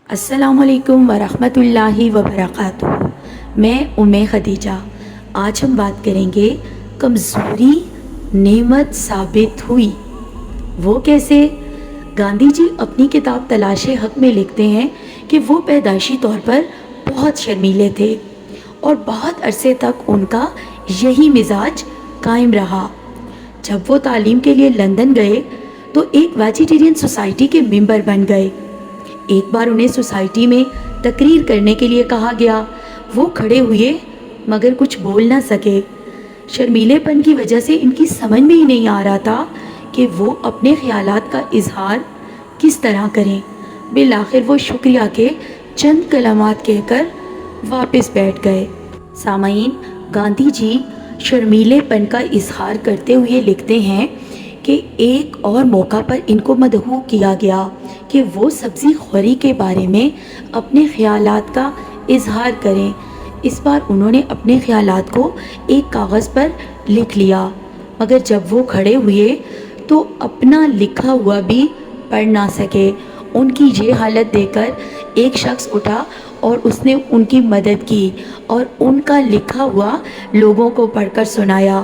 السلام علیکم ورحمۃ اللہ وبرکاتہ۔ میں خدیجہ۔ آج ہم بات کریں گے کمزوری نعمت ثابت ہوئی۔ وہ کیسے؟ گاندھی جی اپنی کتاب تلاش حق میں لکھتے ہیں کہ وہ پیدائشی طور پر بہت شرمیلے تھے اور بہت عرصے تک ان کا یہی مزاج قائم رہا۔ جب وہ تعلیم کے لیے لندن گئے تو ایک ویجیٹیرین سوسائٹی کے ممبر بن گئے۔ ایک بار انہیں سوسائٹی میں تقریر کرنے کے لیے کہا گیا۔ وہ کھڑے ہوئے مگر کچھ بول نہ سکے۔ شرمیلے پن کی وجہ سے ان کی سمجھ میں ہی نہیں آ رہا تھا کہ وہ اپنے خیالات کا اظہار کس طرح کریں۔ بالآخر وہ شکریہ کے چند کلمات کہہ کر واپس بیٹھ گئے۔ سامعین، گاندھی جی شرمیلے پن کا اظہار کرتے ہوئے لکھتے ہیں کہ ایک اور موقع پر ان کو مدعو کیا گیا کہ وہ سبزی خوری کے بارے میں اپنے خیالات کا اظہار کریں۔ اس بار انہوں نے اپنے خیالات کو ایک کاغذ پر لکھ لیا، مگر جب وہ کھڑے ہوئے تو اپنا لکھا ہوا بھی پڑھ نہ سکے۔ ان کی یہ حالت دیکھ کر ایک شخص اٹھا اور اس نے ان کی مدد کی اور ان کا لکھا ہوا لوگوں کو پڑھ کر سنایا۔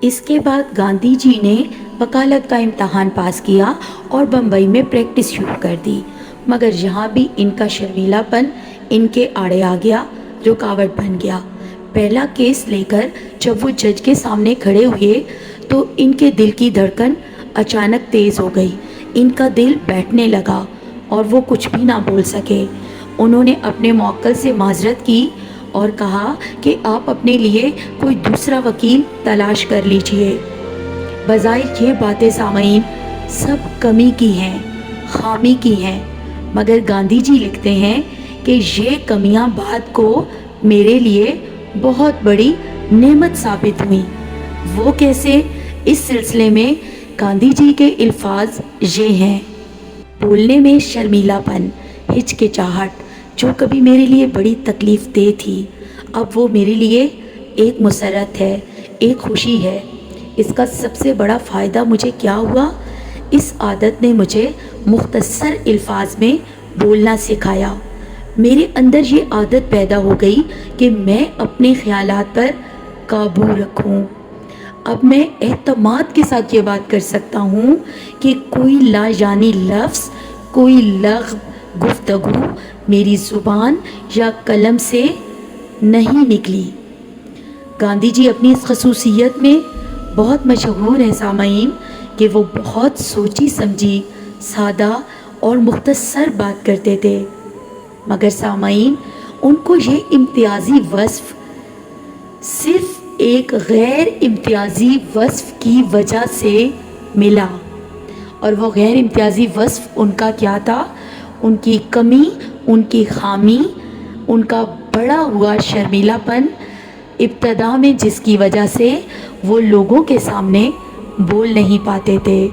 اس کے بعد گاندھی جی نے وکالت کا امتحان پاس کیا اور بمبئی میں پریکٹس شروع کر دی، مگر یہاں بھی ان کا شرمیلا پن ان کے آڑے آ گیا، رکاوٹ بن گیا۔ پہلا کیس لے کر جب وہ جج کے سامنے کھڑے ہوئے تو ان کے دل کی دھڑکن اچانک تیز ہو گئی۔ ان کا دل بیٹھنے لگا اور وہ کچھ بھی نہ بول سکے۔ انہوں نے اپنے موکل سے معذرت کی اور کہا کہ آپ اپنے لیے کوئی دوسرا وکیل تلاش کر لیجئے۔ بظاہر یہ باتیں سامعین سب کمی کی ہیں، خامی کی ہیں، مگر گاندھی جی لکھتے ہیں کہ یہ کمیاں بعد کو میرے لیے بہت بڑی نعمت ثابت ہوئیں۔ وہ کیسے؟ اس سلسلے میں گاندھی جی کے الفاظ یہ ہیں: بولنے میں شرمیلا پن، ہچکچاہٹ جو کبھی میرے لیے بڑی تکلیف دہ تھی، اب وہ میرے لیے ایک مسرت ہے، ایک خوشی ہے۔ اس کا سب سے بڑا فائدہ مجھے کیا ہوا؟ اس عادت نے مجھے مختصر الفاظ میں بولنا سکھایا۔ میرے اندر یہ عادت پیدا ہو گئی کہ میں اپنے خیالات پر قابو رکھوں۔ اب میں اعتماد کے ساتھ یہ بات کر سکتا ہوں کہ کوئی لا یعنی لفظ، کوئی لغو گفتگو میری زبان یا قلم سے نہیں نکلی۔ گاندھی جی اپنی اس خصوصیت میں بہت مشہور ہیں سامعین کہ وہ بہت سوچی سمجھی، سادہ اور مختصر بات کرتے تھے، مگر سامعین ان کو یہ امتیازی وصف صرف ایک غیر امتیازی وصف کی وجہ سے ملا، اور وہ غیر امتیازی وصف ان کا کیا تھا؟ ان کی کمی، ان کی خامی، ان کا بڑا ہوا شرمیلا پن، ابتدا میں جس کی وجہ سے وہ لوگوں کے سامنے بول نہیں پاتے تھے۔